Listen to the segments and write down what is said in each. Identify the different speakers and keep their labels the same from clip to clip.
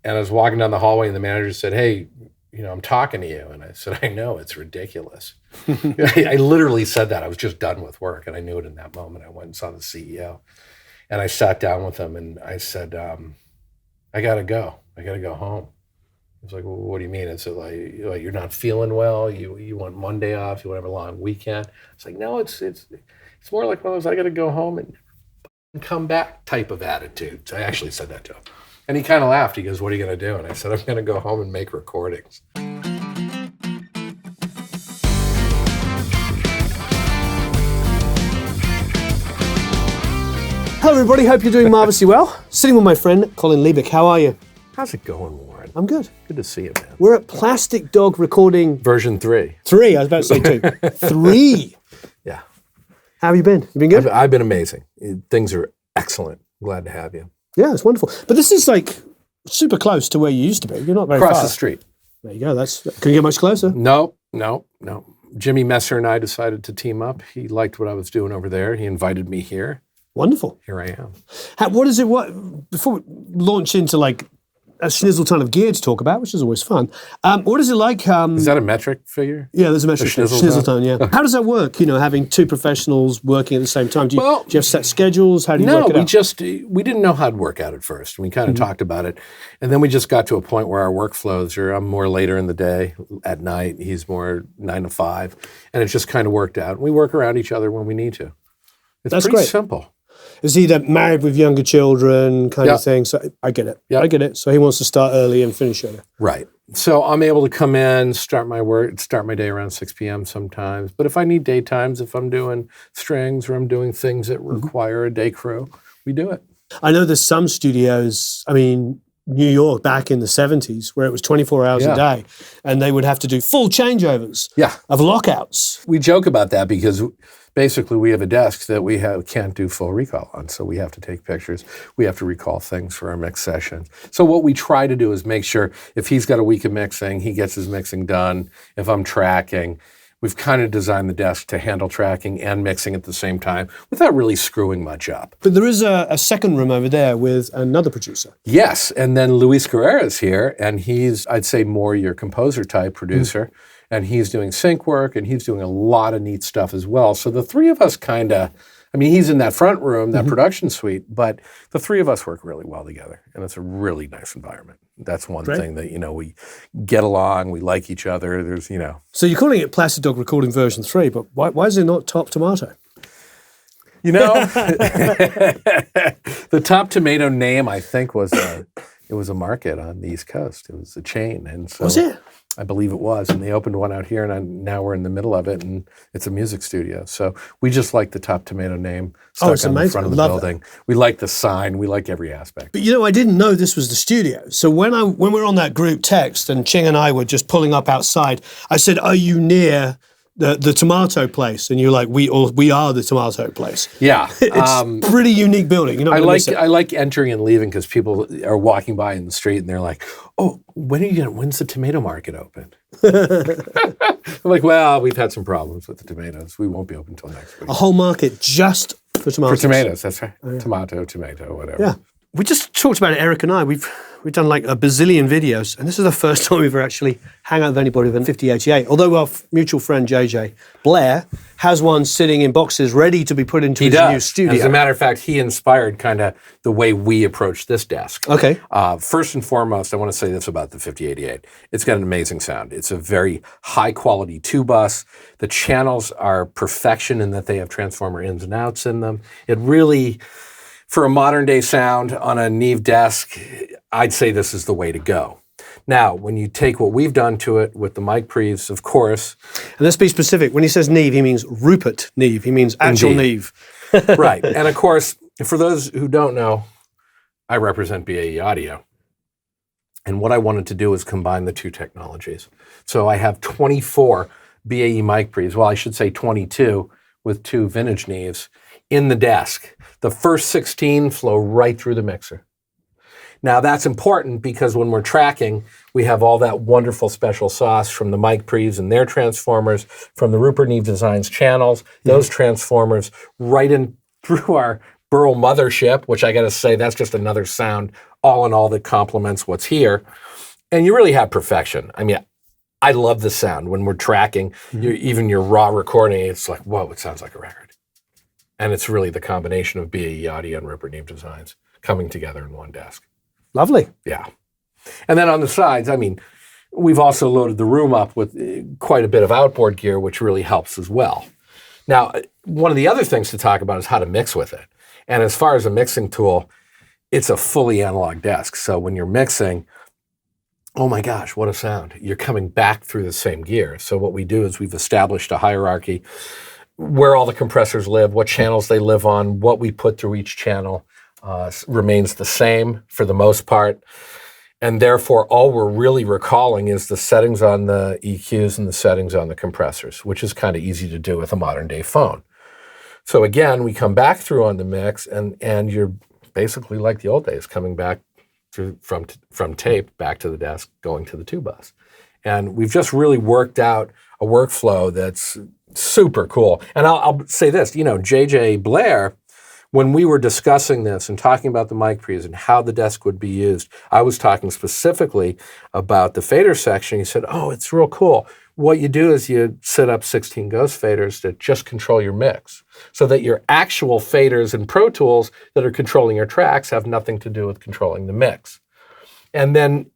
Speaker 1: And I was walking down the hallway and the manager said, hey, I'm talking to you. And I said, I know, it's ridiculous. I literally said that. I was just done with work and I knew it in that moment. I went and saw the CEO and I sat down with him and I said, I got to go. I got to go home. He was like, well, what do you mean? I said, like you're not feeling well. You want Monday off. You want to have a long weekend. It's like, no, it's more like one of those, I got to go home and come back type of attitude. So I actually said that to him. And he kind of laughed. He goes, what are you going to do? And I said, I'm going to go home and make recordings.
Speaker 2: Hello, everybody. Hope you're doing marvelously well. Sitting with my friend, Colin Liebich. How are you?
Speaker 1: How's it going, Warren?
Speaker 2: I'm good.
Speaker 1: Good to see you, man.
Speaker 2: We're at Plastic Dog recording...
Speaker 1: Version 3.
Speaker 2: 3, I was about to say 2. 3.
Speaker 1: Yeah.
Speaker 2: How have you been? You been good?
Speaker 1: I've been amazing. Things are excellent. Glad to have you.
Speaker 2: Yeah, it's wonderful. But this is like super close to where you used to be. You're not very
Speaker 1: Across
Speaker 2: far.
Speaker 1: the street.
Speaker 2: There you go. Can you get much closer?
Speaker 1: No. Jimmy Messer and I decided to team up. He liked what I was doing over there. He invited me here.
Speaker 2: Wonderful.
Speaker 1: Here I am.
Speaker 2: Before we launch into like a schnizzle ton of gear to talk about, which is always fun, what is it like?
Speaker 1: Is that a metric figure?
Speaker 2: Yeah, there's a metric schnizzle ton, yeah. How does that work, having two professionals working at the same time? Do you have set schedules? How do you work it out?
Speaker 1: We didn't know how to work out at first. We kind of talked about it, and then we just got to a point where our workflows are, I'm more later in the day, at night, he's more 9 to 5, and it just kind of worked out. We work around each other when we need to. That's pretty simple.
Speaker 2: Is he married with younger children kind of thing? So I get it. I get it. So he wants to start early and finish early.
Speaker 1: Right. So I'm able to come in, start my day around 6 p.m. sometimes. But if I need daytimes, if I'm doing strings or I'm doing things that require a day crew, we do it.
Speaker 2: I know there's some studios, New York back in the 70s where it was 24 hours a day and they would have to do full changeovers of lockouts.
Speaker 1: We joke about that because basically we have a desk that we can't do full recall on, so we have to take pictures. We have to recall things for our mix sessions. So what we try to do is make sure if he's got a week of mixing, he gets his mixing done. If I'm tracking, we've kind of designed the desk to handle tracking and mixing at the same time without really screwing much up.
Speaker 2: But there is a second room over there with another producer.
Speaker 1: Yes, and then Luis Guerrera's here, and he's, I'd say, more your composer type producer. And he's doing sync work, and he's doing a lot of neat stuff as well. So the three of us he's in that front room, that production suite, but the three of us work really well together, and it's a really nice environment. That's one thing that, we get along, we like each other,
Speaker 2: So you're calling it Plastic Dog Recording version 3, but why is it not Top Tomato?
Speaker 1: The Top Tomato name, I think, it was a market on the East Coast. It was a chain. And so
Speaker 2: was it?
Speaker 1: I believe it was, and they opened one out here, and now we're in the middle of it, and it's a music studio. So we just like the Top Tomato name stuck on the front of the building. That. We like the sign. We like every aspect.
Speaker 2: But I didn't know this was the studio. So when we were on that group text, and Ching and I were just pulling up outside, I said, "Are you near the tomato place?" And you're like, "We are the tomato place."
Speaker 1: Yeah,
Speaker 2: it's pretty unique building.
Speaker 1: I like entering and leaving because people are walking by in the street and they're like, "Oh, when's the tomato market open?" I'm like, "Well, we've had some problems with the tomatoes. We won't be open until next week."
Speaker 2: A whole market just for tomatoes.
Speaker 1: For tomatoes, that's right. Oh, yeah. Tomato, whatever.
Speaker 2: Yeah. We just talked about it, Eric and I. We've done like a bazillion videos, and this is the first time we've ever actually hung out with anybody with a 5088. Although our mutual friend JJ Blair has one sitting in boxes ready to be put into his new studio.
Speaker 1: As a matter of fact, he inspired kind of the way we approach this desk.
Speaker 2: Okay.
Speaker 1: First and foremost, I want to say this about the 5088. It's got an amazing sound. It's a very high quality 2-bus. The channels are perfection in that they have transformer ins and outs in them. It really... For a modern day sound on a Neve desk, I'd say this is the way to go. Now, when you take what we've done to it with the mic pre's, of course.
Speaker 2: And let's be specific. When he says Neve, he means Rupert Neve. He means actual Neve.
Speaker 1: Right. And of course, for those who don't know, I represent BAE Audio. And what I wanted to do is combine the two technologies. So I have 24 BAE mic pre's, well, I should say 22 with 2 vintage Neves in the desk. The first 16 flow right through the mixer. Now that's important because when we're tracking, we have all that wonderful special sauce from the mic pre's and their transformers, from the Rupert Neve Designs channels, those transformers right in through our Burl Mothership, which I got to say, that's just another sound all in all that complements what's here. And you really have perfection. I mean, I love the sound. When we're tracking, even your raw recording, it's like, whoa, it sounds like a record. And it's really the combination of BAE Audio and Rupert Neve Designs coming together in one desk.
Speaker 2: Lovely.
Speaker 1: Yeah. And then on the sides, I mean, we've also loaded the room up with quite a bit of outboard gear, which really helps as well. Now, one of the other things to talk about is how to mix with it. And as far as a mixing tool, it's a fully analog desk. So when you're mixing, oh my gosh, what a sound. You're coming back through the same gear. So what we do is we've established a hierarchy where all the compressors live, what channels they live on, what we put through each channel remains the same for the most part. And therefore, all we're really recalling is the settings on the EQs and the settings on the compressors, which is kind of easy to do with a modern day phone. So again, we come back through on the mix and you're basically like the old days, coming back through from tape back to the desk, going to the 2-bus. And we've just really worked out a workflow that's super cool. And I'll say this, JJ Blair, when we were discussing this and talking about the mic pre's and how the desk would be used, I was talking specifically about the fader section. He said, oh, it's real cool. What you do is you set up 16 ghost faders that just control your mix so that your actual faders and Pro Tools that are controlling your tracks have nothing to do with controlling the mix. And then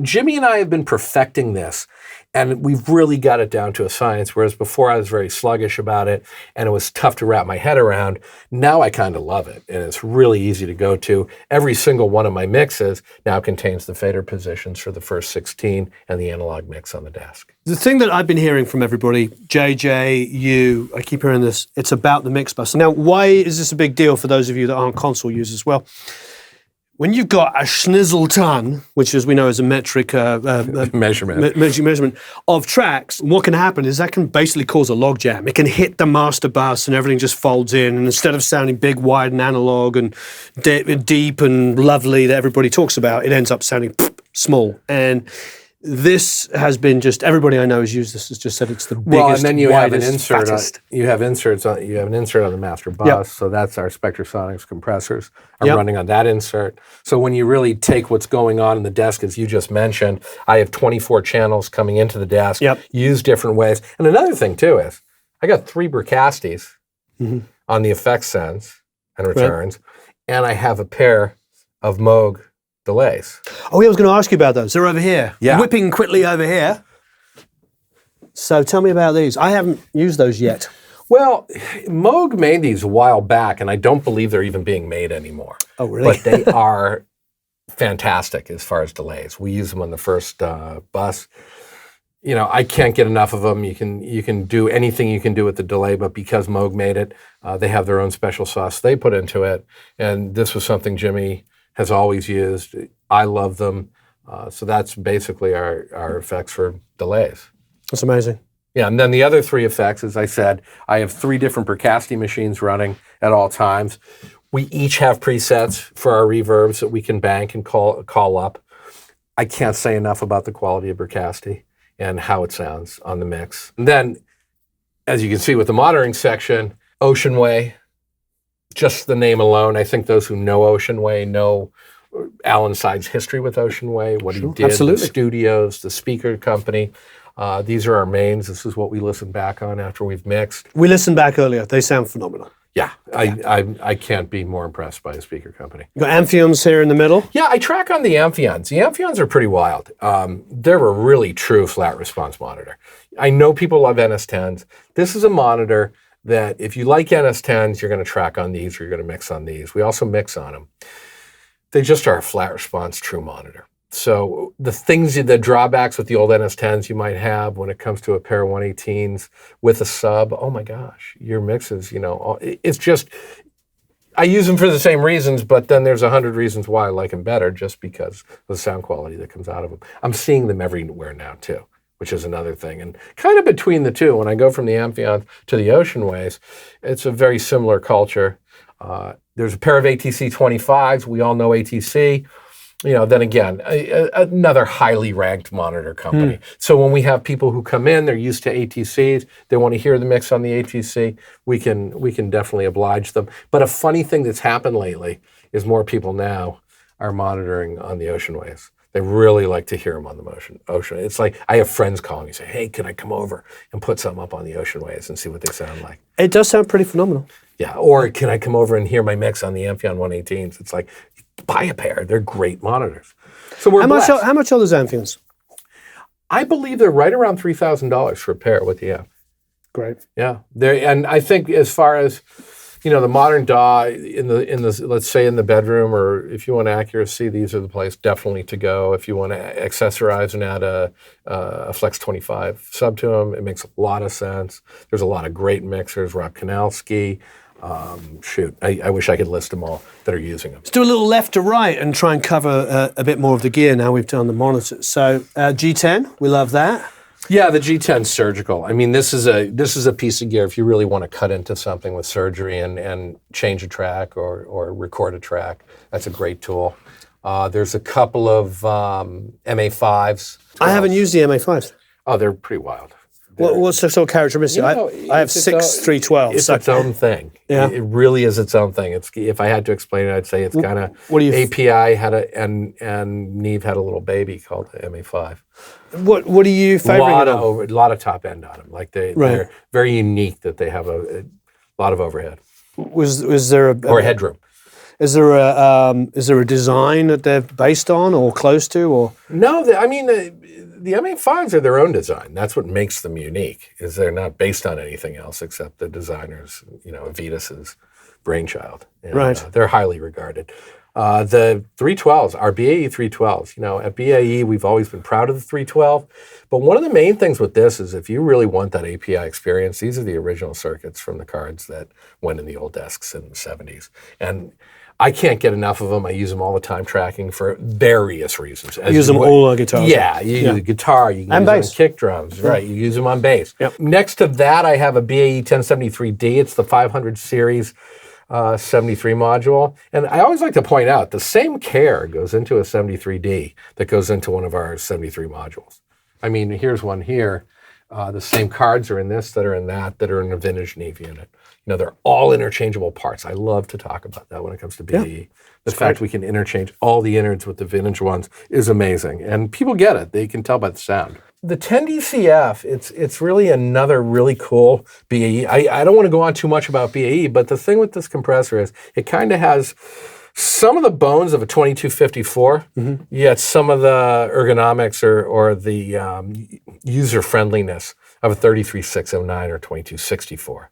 Speaker 1: Jimmy and I have been perfecting this, and we've really got it down to a science, whereas before I was very sluggish about it, and it was tough to wrap my head around. Now I kind of love it, and it's really easy to go to. Every single one of my mixes now contains the fader positions for the first 16 and the analog mix on the desk.
Speaker 2: The thing that I've been hearing from everybody, JJ, you, I keep hearing this, it's about the mix bus. Now, why is this a big deal for those of you that aren't console users? Well, when you've got a schnizzle ton, which as we know is a metric measurement of tracks, what can happen is that can basically cause a logjam. It can hit the master bus and everything just folds in, and instead of sounding big, wide and analog and deep and lovely that everybody talks about, it ends up sounding small. And this has been just, everybody I know has used this, has just said it's the biggest,
Speaker 1: well, and then you
Speaker 2: widest,
Speaker 1: have an insert.
Speaker 2: fattest.
Speaker 1: You have an insert on the master bus,
Speaker 2: Yep.
Speaker 1: so that's our Spectrasonics compressors are running on that insert. So when you really take what's going on in the desk, as you just mentioned, I have 24 channels coming into the desk, used different ways. And another thing too is, I got 3 Bricastis on the effects sends and returns, and I have a pair of Moog delays.
Speaker 2: Oh, yeah, I was going to ask you about those. They're over here.
Speaker 1: Yeah.
Speaker 2: Whipping quickly over here. So tell me about these. I haven't used those yet.
Speaker 1: Well, Moog made these a while back, and I don't believe they're even being made anymore.
Speaker 2: Oh, really?
Speaker 1: But they are fantastic as far as delays. We use them on the first bus. I can't get enough of them. You can do anything you can do with the delay, but because Moog made it, they have their own special sauce they put into it. And this was something Jimmy has always used. I love them. So that's basically our effects for delays.
Speaker 2: That's amazing.
Speaker 1: Yeah, and then the other 3 effects, as I said, I have 3 different Bricasti machines running at all times. We each have presets for our reverbs that we can bank and call up. I can't say enough about the quality of Bricasti and how it sounds on the mix. And then, as you can see with the monitoring section, Ocean Way. Just the name alone, I think those who know Ocean Way know Alan Side's history with Ocean Way, what he did,
Speaker 2: absolutely.
Speaker 1: the studios, the speaker company. These are our mains. This is what we listen back on after we've mixed.
Speaker 2: We listened back earlier. They sound phenomenal.
Speaker 1: Yeah, I can't be more impressed by a speaker company.
Speaker 2: You've got Amphion's here in the middle.
Speaker 1: Yeah, I track on the Amphions. The Amphions are pretty wild. They're a really true flat response monitor. I know people love NS10s. This is a monitor that if you like NS10s, you're going to track on these or you're going to mix on these. We also mix on them. They just are a flat response true monitor. So the drawbacks with the old NS10s you might have when it comes to a pair of 118s with a sub, oh my gosh, your mixes, it's just, I use them for the same reasons, but then there's 100 reasons why I like them better just because of the sound quality that comes out of them. I'm seeing them everywhere now too, which is another thing. And kind of between the two, when I go from the Amphion to the Ocean Ways, it's a very similar culture. There's a pair of ATC 25s. We all know ATC. then again, another highly ranked monitor company. So when we have people who come in, they're used to ATCs, they want to hear the mix on the ATC, we can definitely oblige them. But a funny thing that's happened lately is more people now are monitoring on the Ocean Waves. They really like to hear them on the Ocean. It's like I have friends calling me and say, hey, can I come over and put something up on the Ocean Waves and see what they sound like?
Speaker 2: It does sound pretty phenomenal.
Speaker 1: Yeah, or can I come over and hear my mix on the Amphion 118s? It's like, buy a pair. They're great monitors. So we're blessed.
Speaker 2: How much are those Amphions?
Speaker 1: I believe they're right around $3,000 for a pair with the amp.
Speaker 2: Great.
Speaker 1: Yeah, and I think as far as the modern DAW in the let's say in the bedroom, or if you want accuracy, these are the place definitely to go. If you want to accessorize and add a Flex 25 sub to them, it makes a lot of sense. There's a lot of great mixers. Rob Kanalski. I wish I could list them all that are using them.
Speaker 2: Let's do a little left to right and try and cover a bit more of the gear now we've done the monitors. So G10, we love that.
Speaker 1: Yeah, the G10 surgical. I mean, this is a piece of gear if you really want to cut into something with surgery and change a track or record a track. That's a great tool. There's a couple of MA5s.
Speaker 2: I haven't used the MA5s.
Speaker 1: Oh, they're pretty wild.
Speaker 2: What's the sort of characteristic? I have 6 312s.
Speaker 1: It's its own thing.
Speaker 2: Yeah.
Speaker 1: It really is its own thing. If I had to explain it, I'd say it's kind of API had and Neve had a little baby called the MA5.
Speaker 2: What are you favoring?
Speaker 1: A lot of top end on them. Like they're very unique that they have a lot of overhead.
Speaker 2: Was there or
Speaker 1: headroom?
Speaker 2: Is there a design that they're based on or close to or?
Speaker 1: No, the MA5s are their own design. That's what makes them unique. Is they're not based on anything else except the designer's, Avitas's brainchild. And,
Speaker 2: right.
Speaker 1: They're highly regarded. The 312s, our BAE 312s, at BAE we've always been proud of the 312, but one of the main things with this is if you really want that API experience, these are the original circuits from the cards that went in the old desks in the 70s. And I can't get enough of them. I use them all the time tracking for various reasons.
Speaker 2: You use them all on guitar.
Speaker 1: Yeah, you use guitar, you can
Speaker 2: and
Speaker 1: use
Speaker 2: bass.
Speaker 1: them on kick drums, right? You use them on bass.
Speaker 2: Yep.
Speaker 1: Next to that, I have a BAE 1073D. It's the 500 series 73 module. And I always like to point out, the same care goes into a 73D that goes into one of our 73 modules. I mean, here's one here. The same cards are in this, that are in that are in a vintage Neve unit. They're all interchangeable parts. I love to talk about that when it comes to BAE.
Speaker 2: Yeah.
Speaker 1: The fact we can interchange all the innards with the vintage ones is amazing. And people get it. They can tell by the sound. The 10DCF, it's really another really cool BAE. I don't want to go on too much about BAE, but the thing with this compressor is it kind of has some of the bones of a 2254, yet some of the ergonomics or the user-friendliness of a 33609 or 2264.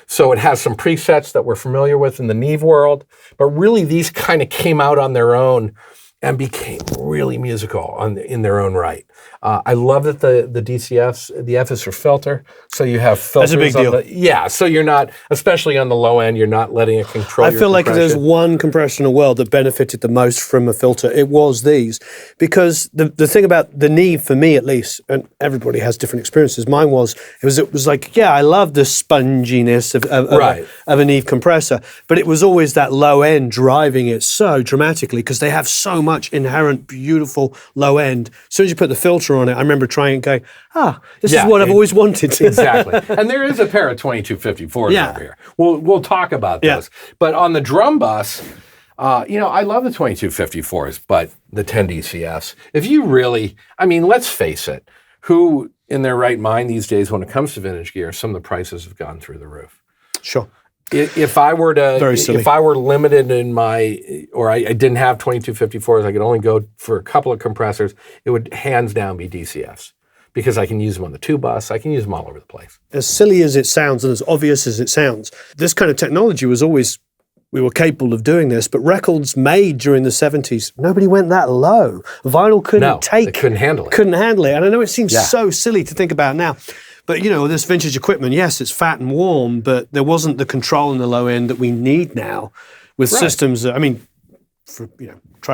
Speaker 1: So it has some presets that we're familiar with in the Neve world, but really these kind of came out on their own and became really musical in their own right. I love that the DCFs, the F is for filter, so you have filters.
Speaker 2: That's a big deal.
Speaker 1: So you're not, especially on the low end, you're not letting it control your
Speaker 2: feel like if
Speaker 1: compression.
Speaker 2: there's one compressor in the world that benefited the most from a filter, it was these. Because the thing about the Neve, for me at least, and everybody has different experiences, mine was, it was like, I love the sponginess of a Neve compressor, but it was always that low end driving it so dramatically because they have so much inherent beautiful low end. As soon as you put the filter on it, I remember trying and going, this is what I've always wanted.
Speaker 1: Exactly. And there is a pair of 2254s over here. We'll talk about those. But on the drum bus, I love the 2254s, but the 10DCFs, if you really, let's face it, who in their right mind these days when it comes to vintage gear, some of the prices have gone through the roof.
Speaker 2: Sure.
Speaker 1: If I were limited in I didn't have 2254s, I could only go for a couple of compressors, it would hands down be DCFs because I can use them on the 2-bus, I can use them all over the place.
Speaker 2: As silly as it sounds and as obvious as it sounds, this kind of technology was always, we were capable of doing this, but records made during the 70s, nobody went that low. Vinyl
Speaker 1: they couldn't handle it.
Speaker 2: Couldn't handle it. And I know it seems so silly to think about now. But, this vintage equipment, yes, it's fat and warm, but there wasn't the control in the low end that we need now with systems. Try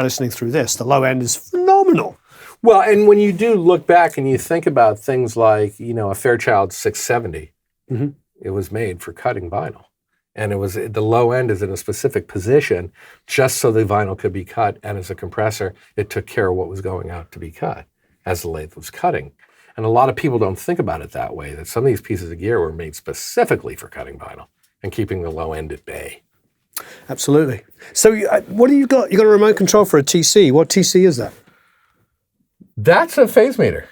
Speaker 2: listening through this. The low end is phenomenal.
Speaker 1: Well, and when you do look back and you think about things like, a Fairchild 670, it was made for cutting vinyl. And it was the low end is in a specific position just so the vinyl could be cut. And as a compressor, it took care of what was going out to be cut as the lathe was cutting. And a lot of people don't think about it that way, that some of these pieces of gear were made specifically for cutting vinyl and keeping the low end at bay.
Speaker 2: Absolutely. So what do you got? You got a remote control for a TC. What TC is that?
Speaker 1: That's a phase meter.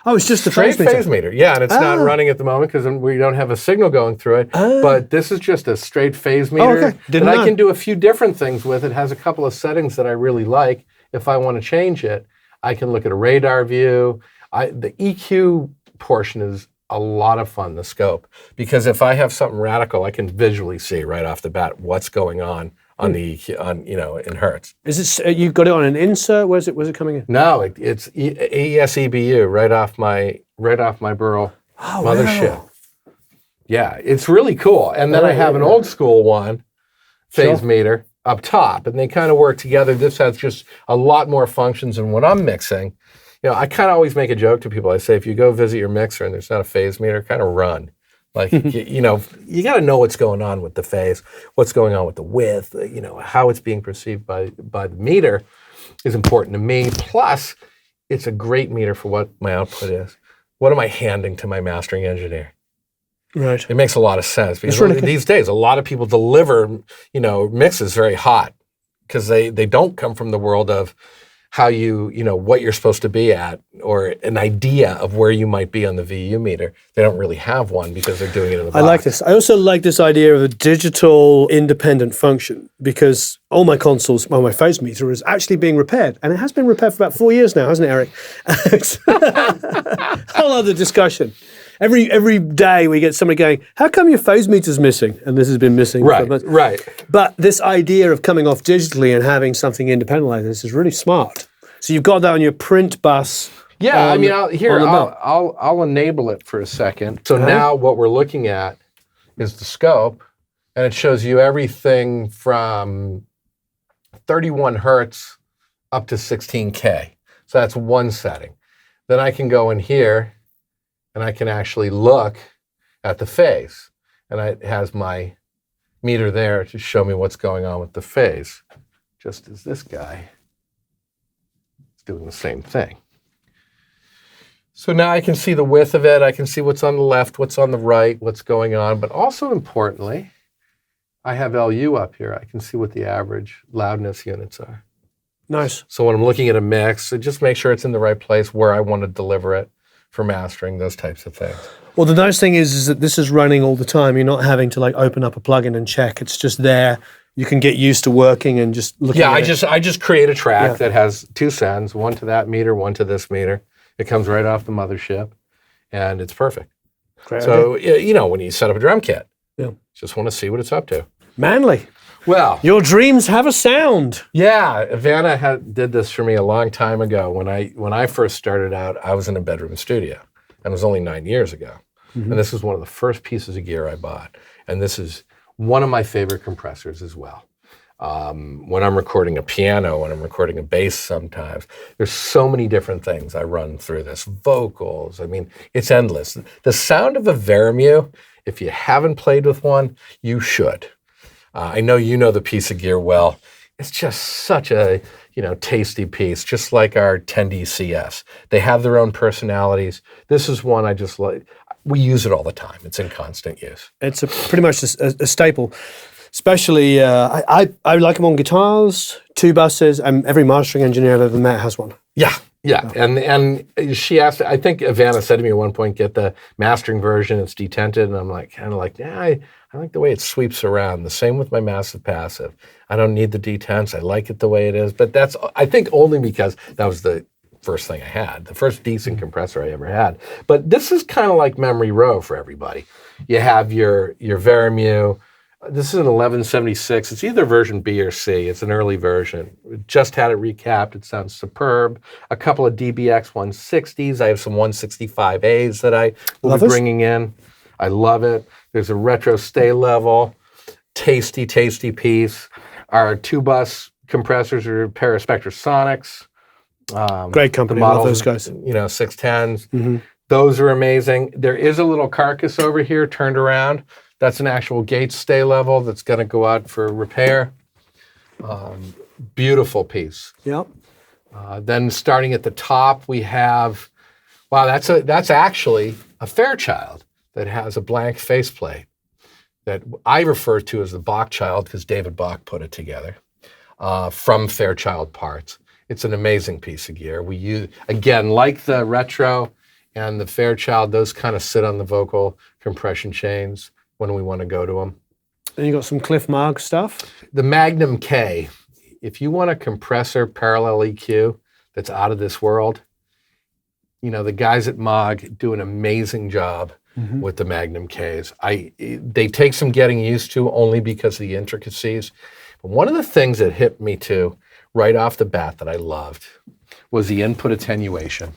Speaker 2: Oh, it's just a
Speaker 1: Straight
Speaker 2: phase meter.
Speaker 1: Yeah, and it's not running at the moment because we don't have a signal going through it. But this is just a straight phase meter that I can do a few different things with. It has a couple of settings that I really like. If I want to change it, I can look at a radar view. The EQ portion is a lot of fun, the scope, because if I have something radical, I can visually see right off the bat what's going on the EQ, in hertz.
Speaker 2: Is it you got it on an insert? Where's it coming in?
Speaker 1: No, it's AES EBU right off my Burl mothership. Wow. Yeah, it's really cool. And then I have an old school one, phase meter up top, and they kind of work together. This has just a lot more functions than what I'm mixing. I kind of always make a joke to people. I say, if you go visit your mixer and there's not a phase meter, kind of run. Like, you got to know what's going on with the phase, what's going on with the width, how it's being perceived by the meter is important to me. Plus, it's a great meter for what my output is. What am I handing to my mastering engineer?
Speaker 2: Right.
Speaker 1: It makes a lot of sense because
Speaker 2: really
Speaker 1: these days, a lot of people deliver, mixes very hot because they don't come from the world of how what you're supposed to be at or an idea of where you might be on the VU meter. They don't really have one because they're doing it in the box.
Speaker 2: I like this. I also like this idea of a digital independent function because all my consoles, my phase meter is actually being repaired. And it has been repaired for about 4 years now, hasn't it, Eric? Whole other discussion. Every day we get somebody going, how come your phase meter's missing? And this has been missing.
Speaker 1: Right.
Speaker 2: But this idea of coming off digitally and having something independent like this is really smart. So you've got that on your print bus.
Speaker 1: Yeah, I'll enable it for a second. So now what we're looking at is the scope, and it shows you everything from 31 hertz up to 16K. So that's one setting. Then I can go in here and I can actually look at the phase. And it has my meter there to show me what's going on with the phase, just as this guy is doing the same thing. So now I can see the width of it. I can see what's on the left, what's on the right, what's going on. But also importantly, I have LU up here. I can see what the average loudness units are.
Speaker 2: Nice.
Speaker 1: So when I'm looking at a mix, I just make sure it's in the right place where I want to deliver it for mastering, those types of things.
Speaker 2: Well, the nice thing is that this is running all the time. You're not having to open up a plugin and check. It's just there. You can get used to working and just looking at it.
Speaker 1: I just create a track that has two sends, one to that meter, one to this meter. It comes right off the mothership, and it's perfect.
Speaker 2: Great
Speaker 1: so, when you set up a drum kit, just want to see what it's up to.
Speaker 2: Manly.
Speaker 1: Well,
Speaker 2: your dreams have a sound.
Speaker 1: Yeah, Vanna did this for me a long time ago. When I first started out, I was in a bedroom studio, and it was only 9 years ago. Mm-hmm. And this was one of the first pieces of gear I bought. And this is one of my favorite compressors as well. When I'm recording a piano, when I'm recording a bass sometimes, there's so many different things I run through this. Vocals, it's endless. The sound of a Verimue, if you haven't played with one, you should. I know you know the piece of gear well. It's just such a tasty piece, just like our 10D CS. They have their own personalities. This is one I just like. We use it all the time. It's in constant use. It's
Speaker 2: pretty much a staple. Especially, I like them on guitars, two buses, and every mastering engineer I've ever met has one.
Speaker 1: Yeah. And she asked, I think Vanna said to me at one point, get the mastering version, it's detented. And I'm I like the way it sweeps around. The same with my massive passive. I don't need the detents. I like it the way it is. But that's, I think, only because that was the first thing I had, the first decent compressor I ever had. But this is kind of like memory row for everybody. You have your Verimue. This is an 1176. It's either version B or C. It's an early version. We just had it recapped. It sounds superb. A couple of DBX 160s. I have some 165As that I will be bringing in. I love it. There's a retro stay level. Tasty, tasty piece. Our two-bus compressors are a pair of Spectrasonics.
Speaker 2: Great company. I love those guys.
Speaker 1: 610s.
Speaker 2: Mm-hmm.
Speaker 1: Those are amazing. There is a little carcass over here turned around. That's an actual gate stay level that's going to go out for repair. Beautiful piece.
Speaker 2: Yep.
Speaker 1: Then starting at the top, we have, wow, that's actually a Fairchild that has a blank faceplate that I refer to as the Bach Child because David Bach put it together from Fairchild parts. It's an amazing piece of gear. We use, again, like the Retro and the Fairchild, those kind of sit on the vocal compression chains when we want to go to them.
Speaker 2: And you got some Cliff Marg stuff?
Speaker 1: The Magnum K, if you want a compressor parallel EQ that's out of this world, you know, the guys at Moog do an amazing job with the Magnum Ks. They take some getting used to only because of the intricacies. But one of the things that hit me too, right off the bat that I loved, was the input attenuation.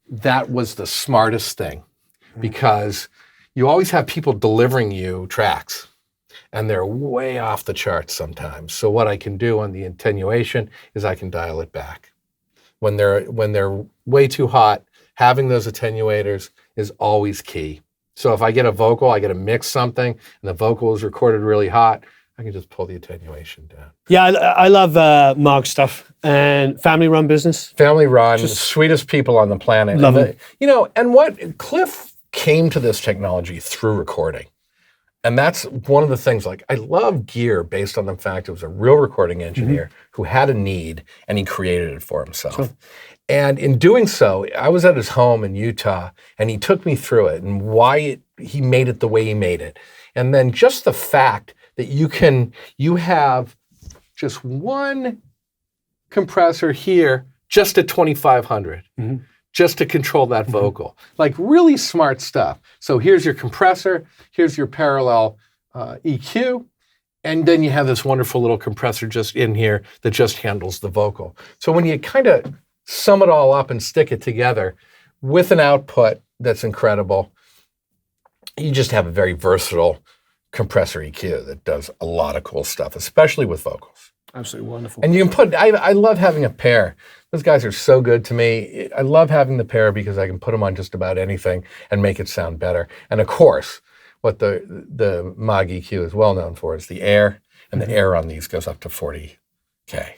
Speaker 1: That was the smartest thing because you always have people delivering you tracks and they're way off the charts sometimes. So what I can do on the attenuation is I can dial it back. When they're way too hot, having those attenuators is always key. So if I get a vocal, I get to mix something and the vocal is recorded really hot, I can just pull the attenuation down.
Speaker 2: Yeah, I love Marg stuff and family-run business.
Speaker 1: Family-run, sweetest people on the planet.
Speaker 2: Love them.
Speaker 1: You know, and what Cliff came to this technology through recording. And that's one of the things, like, I love gear based on the fact it was a real recording engineer who had a need and he created it for himself. Sure. And in doing so, I was at his home in Utah and he took me through it and why he made it the way he made it. And then just the fact that you have just one compressor here, just at 2,500. Just to control that vocal. Like really smart stuff. So here's your compressor, here's your parallel EQ, and then you have this wonderful little compressor just in here that just handles the vocal. So when you kind of sum it all up and stick it together with an output that's incredible, you just have a very versatile compressor EQ that does a lot of cool stuff, especially with vocals.
Speaker 2: Absolutely wonderful.
Speaker 1: And you can put, I love having a pair. Those guys are so good to me. I love having the pair because I can put them on just about anything and make it sound better. And of course, what the Moog EQ is well known for is the air, and the air on these goes up to 40K.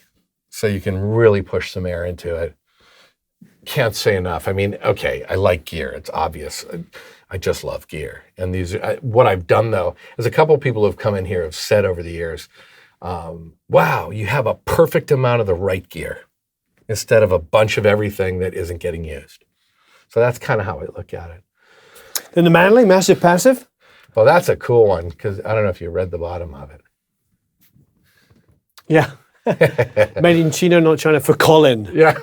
Speaker 1: So you can really push some air into it. Can't say enough. I mean, okay, I like gear. It's obvious. I just love gear. And these, what I've done though, is a couple of people who have come in here have said over the years, wow, you have a perfect amount of the right gear instead of a bunch of everything that isn't getting used. So that's kind of how I look at it.
Speaker 2: Then the Manley Massive Passive?
Speaker 1: Well, that's a cool one because I don't know if you read the bottom of it.
Speaker 2: Yeah. Made in China, not China, for Colin.
Speaker 1: Yeah.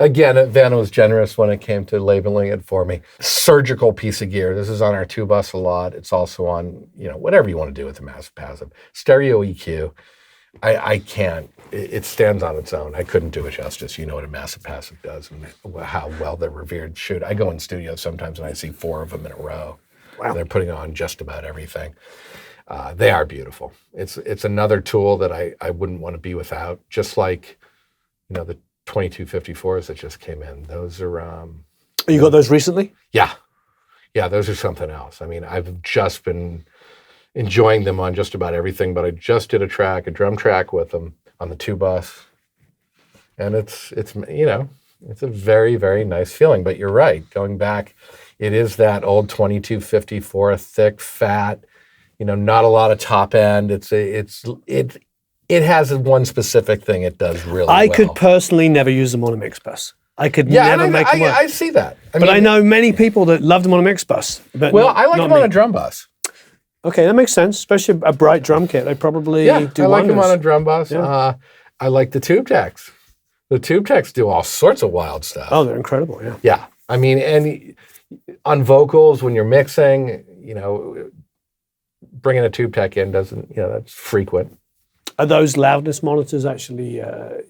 Speaker 1: Again, Van was generous when it came to labeling it for me. Surgical piece of gear. This is on our 2-bus a lot. It's also on, you know, whatever you want to do with the Massive Passive. Stereo EQ. I can't. It stands on its own. I couldn't do it justice. You know what a Massive Passive does and how well they're revered. Shoot, I go in studios sometimes and I see 4 of them in a row. Wow. They're putting on just about everything. They are beautiful. It's another tool that I wouldn't want to be without. Just like, you know, the 2254s that just came in. Those are...
Speaker 2: you got those recently?
Speaker 1: Yeah. Yeah, those are something else. I mean, I've just been enjoying them on just about everything, but I just did a drum track with them on the 2-bus. And it's you know, it's a very, very nice feeling. But you're right, going back, it is that old 2254, thick, fat, you know, not a lot of top end. It has one specific thing it does really well.
Speaker 2: I could personally never use them on a mix bus. I could never make them work.
Speaker 1: I see that.
Speaker 2: But I know many people that love them on a mix bus. But
Speaker 1: I like them on a drum bus.
Speaker 2: Okay, that makes sense, especially a bright drum kit. They probably do
Speaker 1: I like them
Speaker 2: wonders.
Speaker 1: on a drum bus.
Speaker 2: Yeah.
Speaker 1: I like the tube techs. The tube techs do all sorts of wild stuff.
Speaker 2: Oh, they're incredible, yeah.
Speaker 1: Yeah, I mean, and on vocals, when you're mixing, you know, bringing a tube tech in doesn't, you know, that's frequent.
Speaker 2: Are those loudness monitors actually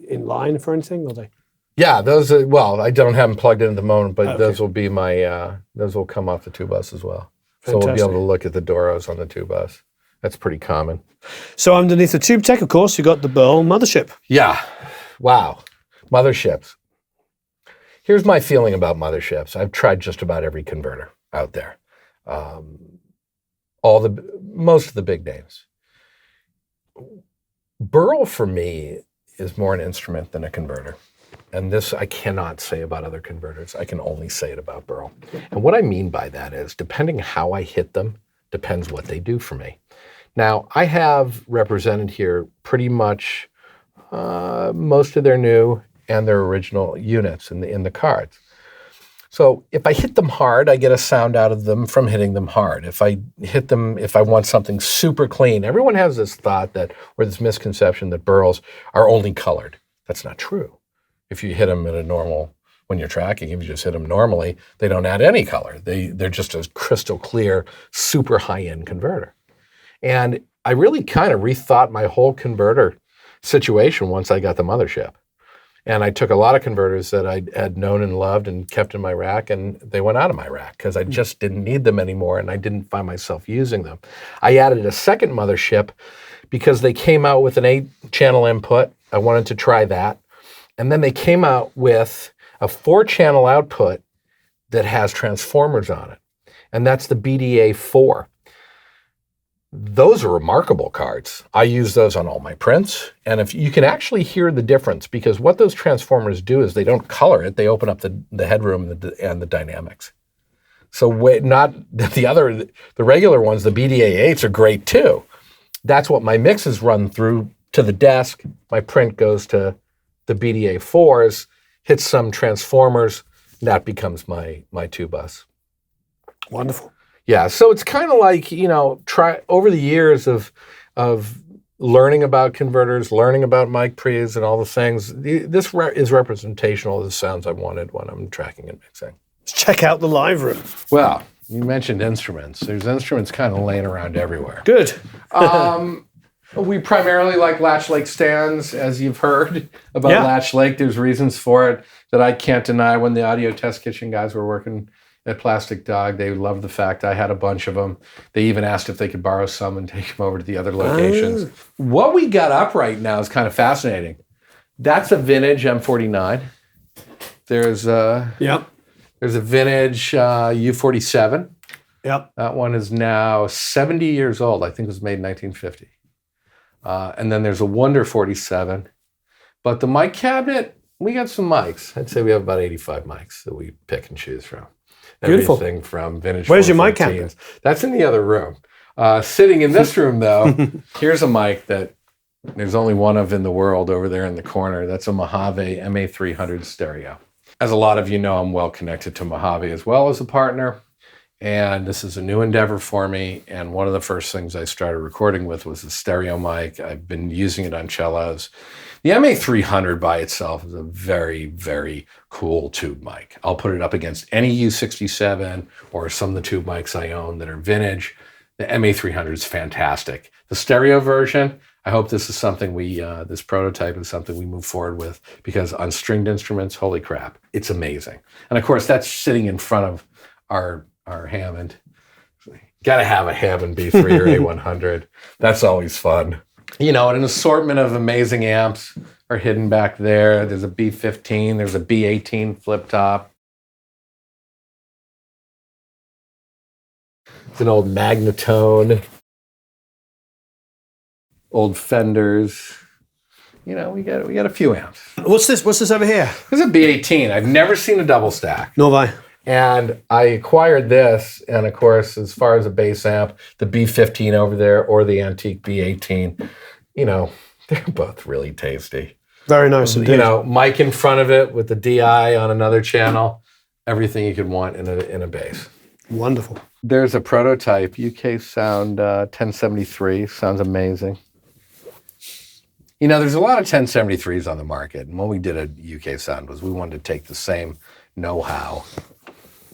Speaker 2: in line for anything, or are they?
Speaker 1: Yeah, those are, well, I don't have them plugged in at the moment, but those will be my, those will come off the 2-bus as well. So we'll be able to look at the Doros on the 2-bus. That's pretty common.
Speaker 2: So underneath the tube tech, of course, you've got the Burl mothership.
Speaker 1: Yeah. Wow. Motherships. Here's my feeling about motherships. I've tried just about every converter out there. most of the big names. Burl for me is more an instrument than a converter. And this I cannot say about other converters. I can only say it about Burl. And what I mean by that is, depending how I hit them, depends what they do for me. Now, I have represented here pretty much most of their new and their original units in the cards. So if I hit them hard, I get a sound out of them from hitting them hard. If I hit them, if I want something super clean, everyone has this thought that, or this misconception that Burls are only colored. That's not true. If you hit them at a normal, when you're tracking, if you just hit them normally, they don't add any color. They're just a crystal clear, super high-end converter. And I really kind of rethought my whole converter situation once I got the mothership. And I took a lot of converters that I had known and loved and kept in my rack, and they went out of my rack because I just didn't need them anymore, and I didn't find myself using them. I added a second mothership because they came out with an 8-channel input. I wanted to try that. And then they came out with a 4-channel output that has transformers on it, and that's the BDA4. Those are remarkable cards. I use those on all my prints, and if you can actually hear the difference, because what those transformers do is they don't color it, they open up the headroom and the dynamics. So not the regular ones, the BDA8s are great too. That's what my mixes run through to the desk. My print goes to the BDA4s, hits some transformers, and that becomes my 2-bus.
Speaker 2: Wonderful.
Speaker 1: Yeah, so it's kind of like, try over the years of learning about converters, learning about mic pre's and all the things. This is representational of the sounds I wanted when I'm tracking and mixing.
Speaker 2: Let's check out the live room.
Speaker 1: Well, you mentioned instruments. There's instruments kind of laying around everywhere.
Speaker 2: Good.
Speaker 1: We primarily like Latch Lake stands, as you've heard about Latch Lake. There's reasons for it that I can't deny. When the audio test kitchen guys were working at Plastic Dog, they loved the fact I had a bunch of them. They even asked if they could borrow some and take them over to the other locations. What we got up right now is kind of fascinating. That's a vintage M49. There's a vintage U47.
Speaker 2: Yep.
Speaker 1: That one is now 70 years old. I think it was made in 1950. And then there's a Wonder 47. But the mic cabinet, we got some mics. I'd say we have about 85 mics that we pick and choose from.
Speaker 2: Beautiful.
Speaker 1: Everything from vintage.
Speaker 2: Where's your mic cabinet?
Speaker 1: That's in the other room. Sitting in this room, though, here's a mic that there's only one of in the world over there in the corner. That's a Mojave MA300 stereo. As a lot of you know, I'm well connected to Mojave as well as a partner. And this is a new endeavor for me. And one of the first things I started recording with was a stereo mic. I've been using it on cellos. The MA300 by itself is a very, very cool tube mic. I'll put it up against any U67 or some of the tube mics I own that are vintage. The MA300 is fantastic. The stereo version, I hope this is something this prototype is something we move forward with, because on stringed instruments, holy crap, it's amazing. And of course, that's sitting in front of our Hammond. Got to have a Hammond B3 or A100. That's always fun. And an assortment of amazing amps are hidden back there. There's a B15, there's a B18 flip top. It's an old Magnatone. Old Fenders. We got a few amps.
Speaker 2: What's this? What's this over here?
Speaker 1: This is a B18. I've never seen a double stack.
Speaker 2: Nor have I.
Speaker 1: And I acquired this, and of course, as far as a bass amp, the B15 over there or the antique B18, they're both really tasty.
Speaker 2: Very nice indeed.
Speaker 1: Mic in front of it with the DI on another channel, everything you could want in a bass.
Speaker 2: Wonderful.
Speaker 1: There's a prototype, UK Sound 1073, sounds amazing. There's a lot of 1073s on the market, and when we did a UK Sound was we wanted to take the same know-how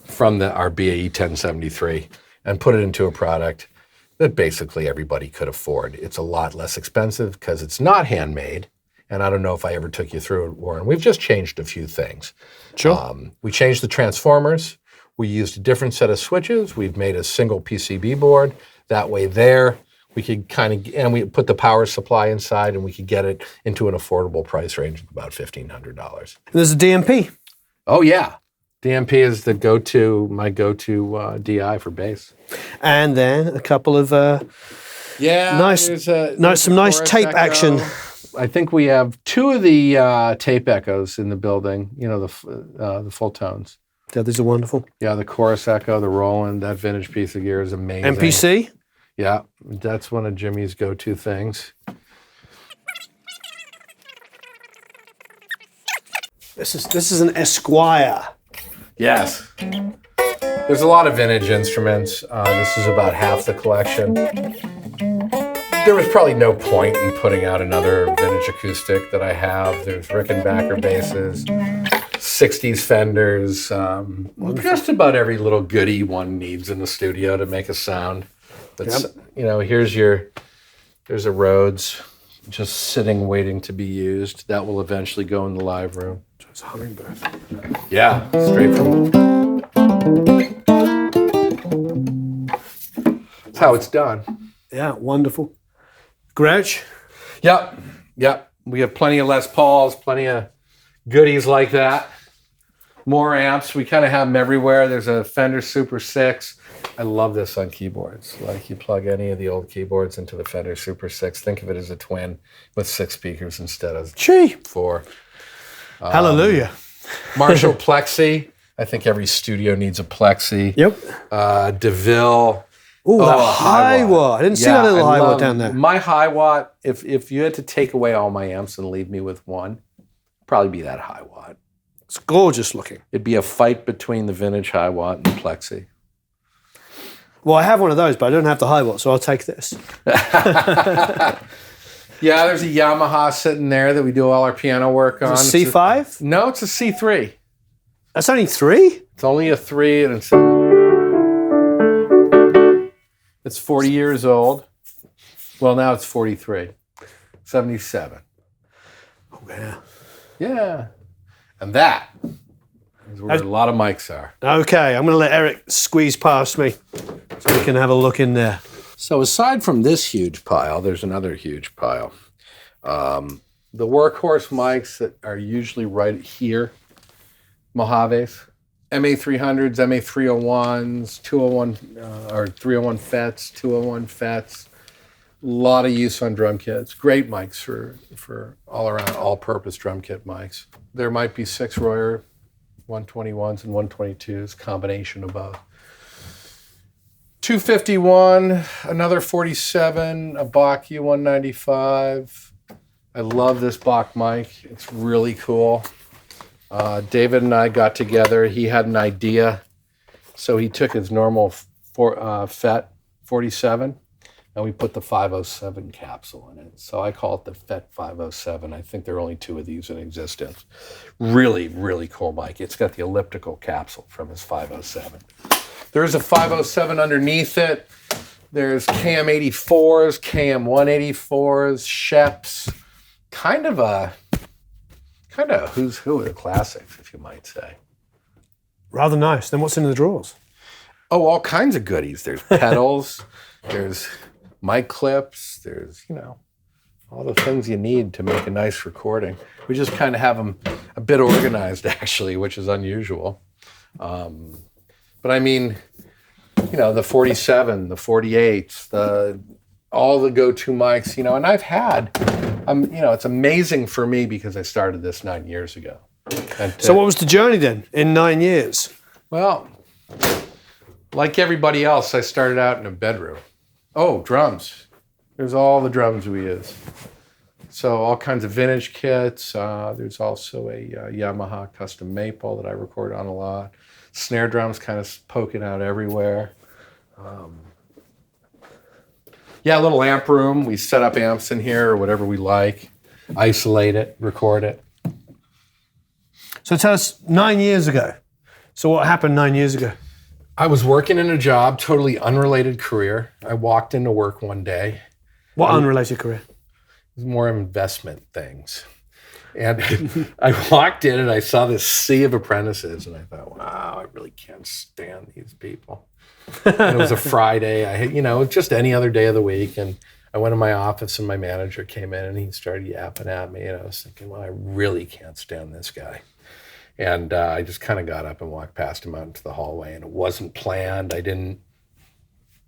Speaker 1: from our BAE 1073 and put it into a product that basically everybody could afford. It's a lot less expensive because it's not handmade. And I don't know if I ever took you through it, Warren. We've just changed a few things.
Speaker 2: Sure.
Speaker 1: We changed the transformers. We used a different set of switches. We've made a single PCB board. That way we could and we put the power supply inside, and we could get it into an affordable price range of about $1,500.
Speaker 2: There's a DMP.
Speaker 1: Oh, yeah. DMP is my go-to DI for bass.
Speaker 2: And then a couple of
Speaker 1: There's
Speaker 2: some nice
Speaker 1: Chorus
Speaker 2: tape
Speaker 1: Echo.
Speaker 2: action.
Speaker 1: I think we have 2 of the tape echoes in the building. You know, the full tones.
Speaker 2: Yeah, these are wonderful.
Speaker 1: Yeah, the Chorus Echo, the Roland, that vintage piece of gear is amazing.
Speaker 2: MPC?
Speaker 1: Yeah, that's one of Jimmy's go-to things.
Speaker 2: This is an Esquire.
Speaker 1: Yes. There's a lot of vintage instruments. This is about half the collection. There was probably no point in putting out another vintage acoustic that I have. There's Rickenbacker basses, 60s Fenders, just about every little goodie one needs in the studio to make a sound. But, you know, there's a Rhodes just sitting waiting to be used. That will eventually go in the live room.
Speaker 2: It's a hummingbird.
Speaker 1: Yeah, straight from... That's how it's done.
Speaker 2: Yeah, wonderful. Grouch?
Speaker 1: Yep. We have plenty of Les Pauls, plenty of goodies like that. More amps. We kind of have them everywhere. There's a Fender Super 6. I love this on keyboards. Like, you plug any of the old keyboards into the Fender Super 6. Think of it as a twin with 6 speakers instead of 4.
Speaker 2: Hallelujah.
Speaker 1: Marshall Plexi. I think every studio needs a Plexi.
Speaker 2: Yep.
Speaker 1: DeVille.
Speaker 2: Ooh, that high watt. I didn't see that little high watt down there.
Speaker 1: My high watt, if you had to take away all my amps and leave me with one, it'd probably be that high watt.
Speaker 2: It's gorgeous looking.
Speaker 1: It'd be a fight between the vintage high watt and the Plexi.
Speaker 2: Well, I have one of those, but I don't have the high watt, so I'll take this.
Speaker 1: Yeah, there's a Yamaha sitting there that we do all our piano work on.
Speaker 2: Is it C5?
Speaker 1: No, it's a C3.
Speaker 2: That's only 3?
Speaker 1: It's only a 3, and it's 40 years old. Well, now it's 43. 77.
Speaker 2: Oh, yeah.
Speaker 1: Yeah. And that is where a lot of mics are.
Speaker 2: Okay, I'm going to let Eric squeeze past me so we can have a look in there.
Speaker 1: So aside from this huge pile, there's another huge pile. The workhorse mics that are usually right here, Mojaves, MA300s, MA301s, 201 or 301 FETs, 201 FETs. A lot of use on drum kits. Great mics for all around, all-purpose drum kit mics. There might be 6 Royer 121s and 122s, combination of both. 251, another 47, a Bach U195. I love this Bach mic. It's really cool. David and I got together. He had an idea. So he took his normal FET 47 and we put the 507 capsule in it. So I call it the FET 507. I think there are only 2 of these in existence. Really, really cool mic. It's got the elliptical capsule from his 507. There's a 507 underneath it. There's KM84s, KM184s, Sheps. Kind of who's who of the classics, if you might say.
Speaker 2: Rather nice. Then what's in the drawers?
Speaker 1: Oh, all kinds of goodies. There's pedals, there's mic clips, there's, all the things you need to make a nice recording. We just kind of have them a bit organized, actually, which is unusual. But I mean, the 47, the 48s, all the go-to mics, and I've had, it's amazing for me because I started this 9 years ago.
Speaker 2: So what was the journey then in 9 years?
Speaker 1: Well, like everybody else, I started out in a bedroom. Oh, drums. There's all the drums we use. So all kinds of vintage kits. There's also a Yamaha custom maple that I record on a lot. Snare drums kind of poking out everywhere. A little amp room. We set up amps in here or whatever we like. Isolate it, record it.
Speaker 2: So tell us, 9 years ago. So what happened 9 years ago?
Speaker 1: I was working in a job, totally unrelated career. I walked into work one day.
Speaker 2: What unrelated career?
Speaker 1: It was more investment things. And I walked in and I saw this sea of apprentices and I thought, wow, I really can't stand these people. And it was a Friday. Just any other day of the week. And I went to my office and my manager came in and he started yapping at me. And I was thinking, well, I really can't stand this guy. And I just kind of got up and walked past him out into the hallway, and it wasn't planned. And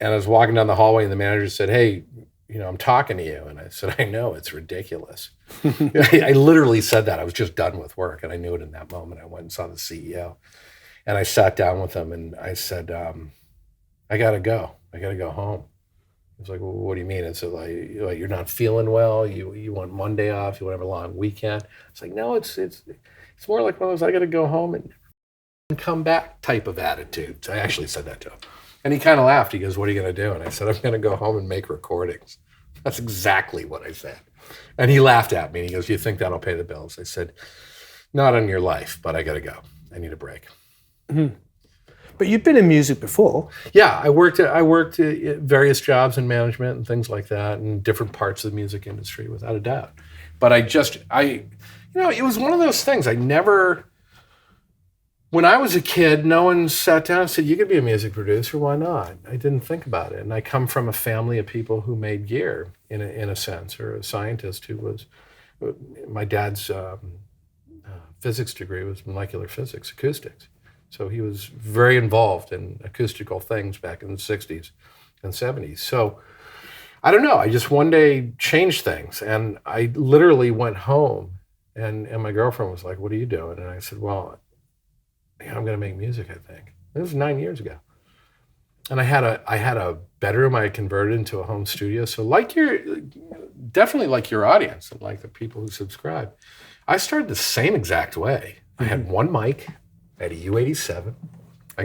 Speaker 1: I was walking down the hallway, and the manager said, "Hey, I'm talking to you." And I said, "I know, it's ridiculous." I literally said that. I was just done with work, and I knew it in that moment. I went and saw the CEO, and I sat down with him, and I said, "I got to go. I got to go home." He was like, "Well, what do you mean?" I said, like you're not feeling well. You want Monday off. You want to have a long weekend. It's like, no, it's more like one of those I got to go home and come back type of attitude. So I actually said that to him. And he kind of laughed. He goes, "What are you going to do?" And I said, "I'm going to go home and make recordings." That's exactly what I said. And he laughed at me. And he goes, "You think that'll pay the bills?" I said, "Not on your life, but I got to go. I need a break."
Speaker 2: Mm-hmm. But you've been in music before.
Speaker 1: Yeah, I worked at various jobs in management and things like that in different parts of the music industry, without a doubt. But it was one of those things. When I was a kid, no one sat down and said, "You could be a music producer, why not?" I didn't think about it. And I come from a family of people who made gear, in a sense, or a scientist who was, my dad's physics degree was molecular physics, acoustics. So he was very involved in acoustical things back in the 60s and 70s. So I don't know, I just one day changed things. And I literally went home, and my girlfriend was like, "What are you doing?" And I said, "Well, I'm going to make music, I think." It was 9 years ago. And I had a bedroom I had converted into a home studio. So definitely like your audience and like the people who subscribe, I started the same exact way. I had one mic. I had a U87. I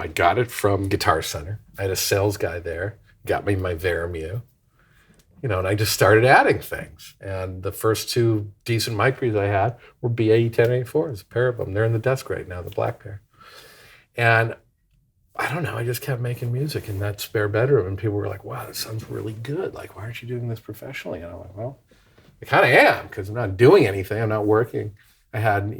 Speaker 1: got it from Guitar Center. I had a sales guy there, got me my Veramue, and I just started adding things. And the first two decent mic reads I had were BAE 1084s, a pair of them. They're in the desk right now, the black pair. And I don't know, I just kept making music in that spare bedroom, and people were like, "Wow, this sounds really good. Like, why aren't you doing this professionally?" And I'm like, "Well, I kind of am, because I'm not doing anything. I'm not working." I had,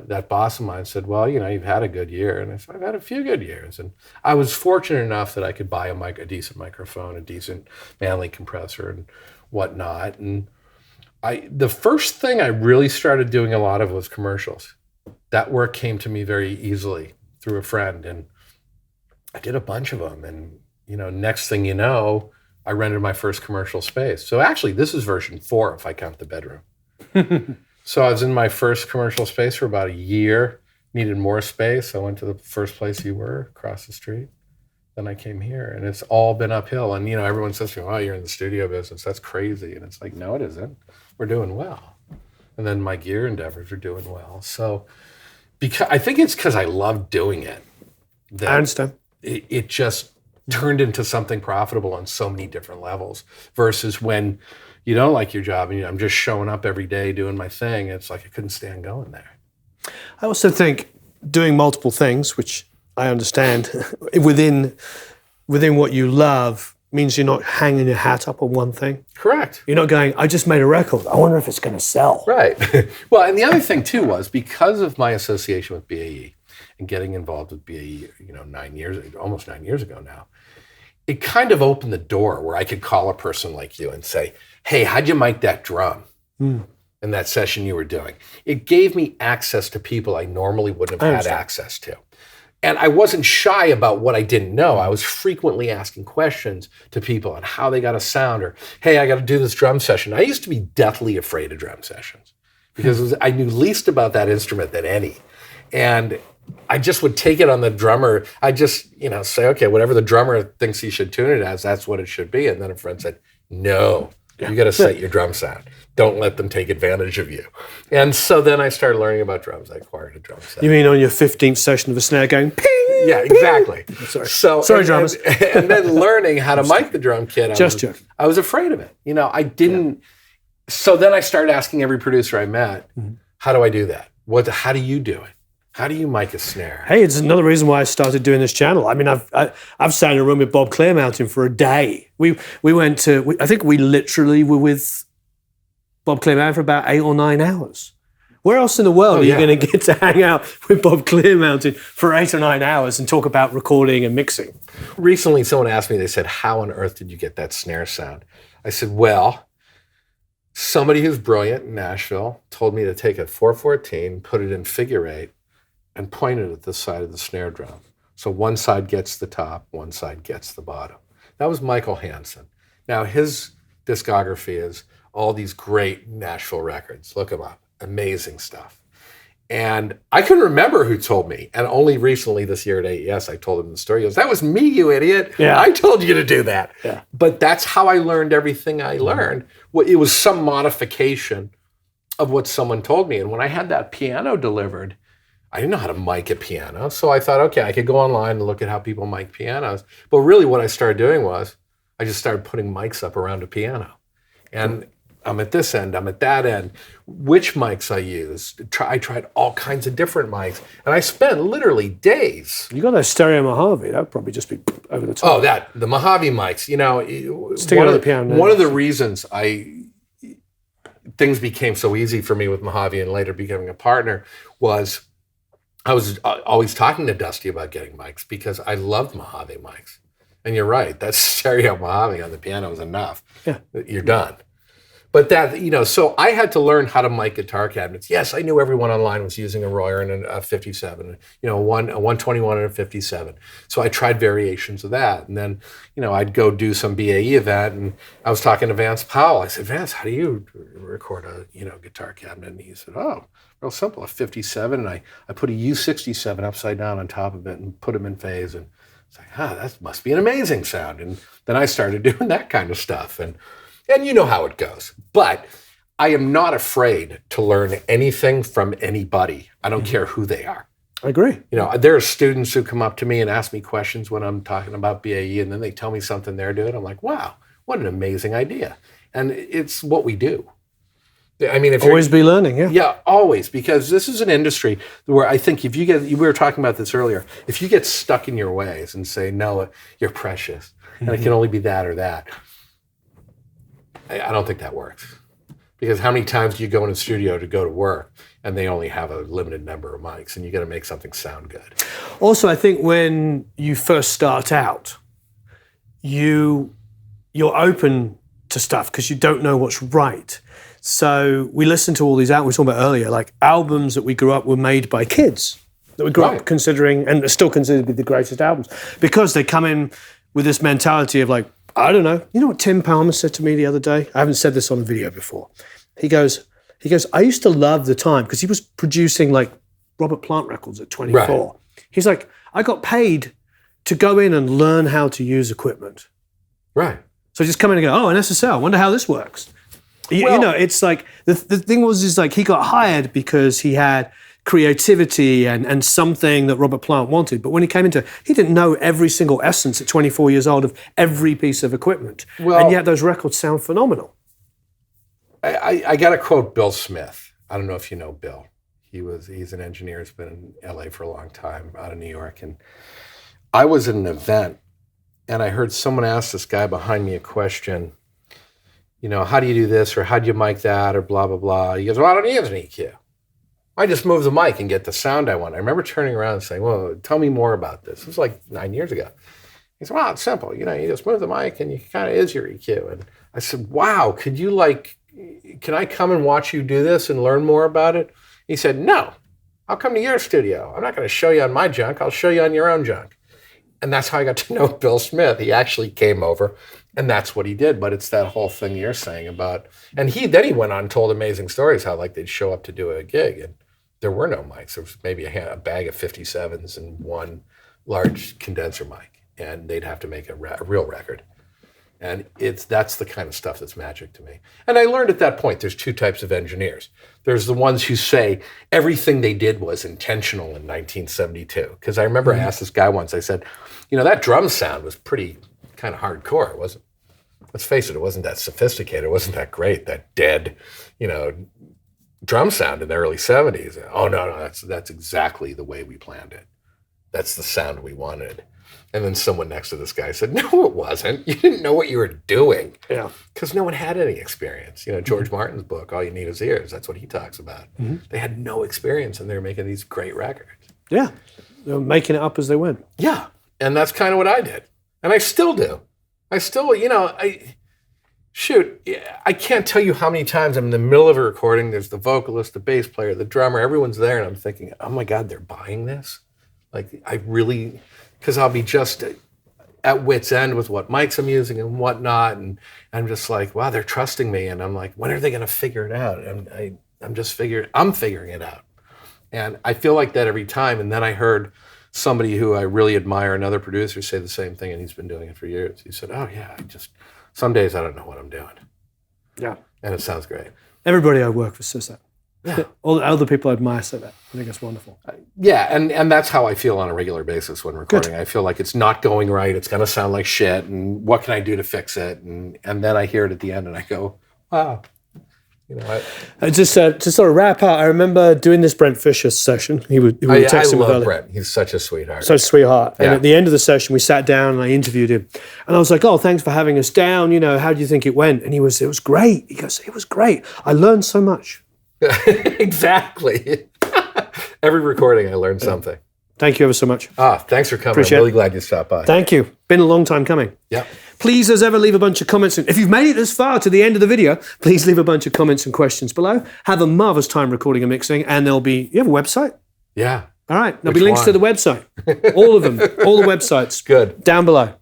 Speaker 1: that boss of mine said, "Well, you've had a good year." And I said, "I've had a few good years." And I was fortunate enough that I could buy a decent microphone, a decent Manley compressor and whatnot. And the first thing I really started doing a lot of was commercials. That work came to me very easily through a friend. And I did a bunch of them. And, next thing you know, I rented my first commercial space. So actually, this is version 4 if I count the bedroom. So I was in my first commercial space for about a year, needed more space. I went to the first place you were, across the street. Then I came here, and it's all been uphill. And, everyone says to me, "Oh, you're in the studio business. That's crazy." And it's like, no, it isn't. We're doing well. And then my gear endeavors are doing well. So I think it's because I love doing it.
Speaker 2: I understand.
Speaker 1: It just turned into something profitable on so many different levels, versus when you don't like your job and I'm just showing up every day doing my thing. It's like I couldn't stand going there.
Speaker 2: I also think doing multiple things, which I understand, within what you love, means you're not hanging your hat up on one thing.
Speaker 1: Correct.
Speaker 2: You're not going, "I just made a record. I wonder if it's going to sell."
Speaker 1: Right. Well, and the other thing too was, because of my association with BAE and getting involved with BAE, almost 9 years ago now, it kind of opened the door where I could call a person like you and say, "Hey, how'd you mic that drum in that session you were doing?" It gave me access to people I normally wouldn't have had access to. And I wasn't shy about what I didn't know. I was frequently asking questions to people on how they got a sound, or, "Hey, I got to do this drum session." I used to be deathly afraid of drum sessions because I knew least about that instrument than any. And I just would take it on the drummer. I just, say, "Okay, whatever the drummer thinks he should tune it as, that's what it should be." And then a friend said, "No, you got to set your drum sound. Don't let them take advantage of you." And so then I started learning about drums. I acquired a drum set.
Speaker 2: You mean on your 15th session of a snare going, "Ping"?
Speaker 1: Yeah, exactly.
Speaker 2: Sorry, drummers.
Speaker 1: And then learning how to mic the drum kit. I was afraid of it. I didn't. Yeah. So then I started asking every producer I met, "How do I do that? How do you do it? How do you mic a snare?"
Speaker 2: Hey, it's another reason why I started doing this channel. I mean, I've sat in a room with Bob Clearmountain for a day. We went to, I think we literally were with Bob Clearmountain for about 8 or 9 hours. Where else in the world are you going to get to hang out with Bob Clearmountain for 8 or 9 hours and talk about recording and mixing?
Speaker 1: Recently, someone asked me, they said, "How on earth did you get that snare sound?" I said, "Well, Somebody who's brilliant in Nashville told me to take a 414, put it in figure eight, and point it at the side of the snare drum. So one side gets the top, one side gets the bottom. That was Michael Hansen. Now, his discography is all these great Nashville records. Look them up. Amazing stuff. And I couldn't remember who told me. And only recently this year at AES, I told him the story. He goes, that was me, you idiot.
Speaker 2: Yeah.
Speaker 1: I told you to do that.
Speaker 2: Yeah.
Speaker 1: But that's how I learned everything I learned. Well, it was some modification of what someone told me. And when I had that piano delivered, I didn't know how to mic a piano. So I thought, okay, I could go online and look at how people mic pianos. But really what I started doing was I just started putting mics up around a piano. And I'm at this end, I'm at that end. Which mics I used, I tried all kinds of different mics. And I spent literally days.
Speaker 2: You got that stereo Mojave, that would probably just be over the top.
Speaker 1: Oh, the Mojave mics. You know, one of the reasons things became so easy for me with Mojave and later becoming a partner was I was always talking to Dusty about getting mics because I loved Mojave mics. And you're right, that stereo Mojave on the piano is enough.
Speaker 2: Yeah.
Speaker 1: You're done. But that, you know, so I had to learn how to mic guitar cabinets. Yes, I knew everyone online was using a Royer and a 57, you know, a 121 and a 57. So I tried variations of that. And then, you know, I'd go do some BAE event and I was talking to Vance Powell. I said, Vance, how do you record a, you know, guitar cabinet? And he said, oh, real simple, a 57. And I put a U67 upside down on top of it and put them in phase. And it's like, that must be an amazing sound. And then I started doing that kind of stuff. And you know how it goes. But I am not afraid to learn anything from anybody. I don't care who they are.
Speaker 2: I agree.
Speaker 1: You know, there are students who come up to me and ask me questions when I'm talking about BAE, and then they tell me something they're doing. I'm like, wow, what an amazing idea. And it's what we do. I mean, if
Speaker 2: always be learning, yeah.
Speaker 1: Yeah, always, because this is an industry where I think if you get, we were talking about this earlier, if you get stuck in your ways and say, no, you're precious, and it can only be that or that, I don't think that works. Because how many times do you go in a studio to go to work and they only have a limited number of mics and you got to make something sound good?
Speaker 2: Also, I think when you first start out, you're open to stuff because you don't know what's right. So we listen to all these albums, we were talking about earlier, like albums that we grew up were made by kids that we grew up considering and are still considered to be the greatest albums because they come in with this mentality of like, I don't know. You know what Tim Palmer said to me the other day? I haven't said this on a video before. He goes, I used to love the time because he was producing like Robert Plant records at 24. Right. He's like, I got paid to go in and learn how to use equipment.
Speaker 1: Right.
Speaker 2: So just come in and go, oh, an SSL, wonder how this works. You know, it's like, the thing is like he got hired because he had creativity and something that Robert Plant wanted. But when he came into it, he didn't know every single essence at 24 years old of every piece of equipment. Well, and yet those records sound phenomenal.
Speaker 1: I got to quote Bill Smith. I don't know if you know Bill. He's an engineer. He's been in LA for a long time, out of New York. And I was at an event and I heard someone ask this guy behind me a question, you know, how do you do this or how do you mic that or blah, blah, blah. He goes, well, I don't need an EQ. I just move the mic and get the sound I want. I remember turning around and saying, well, tell me more about this. It was like 9 years ago. He said, well, it's simple. You know, you just move the mic and you kind of is your EQ. And I said, wow, can I come and watch you do this and learn more about it? He said, no, I'll come to your studio. I'm not going to show you on my junk. I'll show you on your own junk. And that's how I got to know Bill Smith. He actually came over and that's what he did. But it's that whole thing you're saying about, and then he went on and told amazing stories how like they'd show up to do a gig and there were no mics. There was maybe a bag of 57s and one large condenser mic, and they'd have to make a real record. And that's the kind of stuff that's magic to me. And I learned at that point, there's two types of engineers. There's the ones who say everything they did was intentional in 1972. Because I remember I asked this guy once, I said, you know, that drum sound was pretty kind of hardcore. It wasn't, let's face it wasn't that sophisticated. It wasn't that great, that dead, you know, drum sound in the early 70s. Oh, no, that's exactly the way we planned it. That's the sound we wanted. And then someone next to this guy said, no, it wasn't. You didn't know what you were doing. Yeah. Because no one had any experience. You know, George Martin's book, All You Need Is Ears, that's what he talks about. Mm-hmm. They had no experience and they were making these great records.
Speaker 2: Yeah. They were making it up as they went.
Speaker 1: Yeah. And that's kind of what I did. And I still do. I still, you know, Shoot, I can't tell you how many times I'm in the middle of a recording. There's the vocalist, the bass player, the drummer, everyone's there. And I'm thinking, oh my God, they're buying this? Like, I really, because I'll be just at wit's end with what mics I'm using and whatnot. And I'm just like, wow, they're trusting me. And I'm like, when are they going to figure it out? And I'm figuring it out. And I feel like that every time. And then I heard somebody who I really admire, another producer, say the same thing. And he's been doing it for years. He said, oh yeah, some days I don't know what I'm doing.
Speaker 2: Yeah.
Speaker 1: And it sounds great.
Speaker 2: Everybody I work with says that.
Speaker 1: Yeah.
Speaker 2: All the other people I admire say that. I think it's wonderful.
Speaker 1: Yeah, and that's how I feel on a regular basis when recording. Good. I feel like it's not going right. It's going to sound like shit. And what can I do to fix it? And then I hear it at the end and I go, wow. You know,
Speaker 2: just to sort of wrap up, I remember doing this Brent Fisher session. We were texting
Speaker 1: I love Brent. He's such a sweetheart.
Speaker 2: Such a sweetheart.
Speaker 1: Yeah.
Speaker 2: And at the end of the session, we sat down and I interviewed him. And I was like, oh, thanks for having us down. You know, how do you think it went? And it was great. He goes, it was great. I learned so much.
Speaker 1: Exactly. Every recording, I learned something.
Speaker 2: Thank you ever so much.
Speaker 1: Thanks for coming. I'm really glad you stopped by.
Speaker 2: Thank you. Been a long time coming.
Speaker 1: Yeah.
Speaker 2: Please, as ever, leave a bunch of comments. If you've made it this far to the end of the video, please leave a bunch of comments and questions below. Have a marvelous time recording and mixing. And you have a website?
Speaker 1: Yeah.
Speaker 2: All right. There'll be links to the website. All of them. All the websites.
Speaker 1: Good.
Speaker 2: Down below.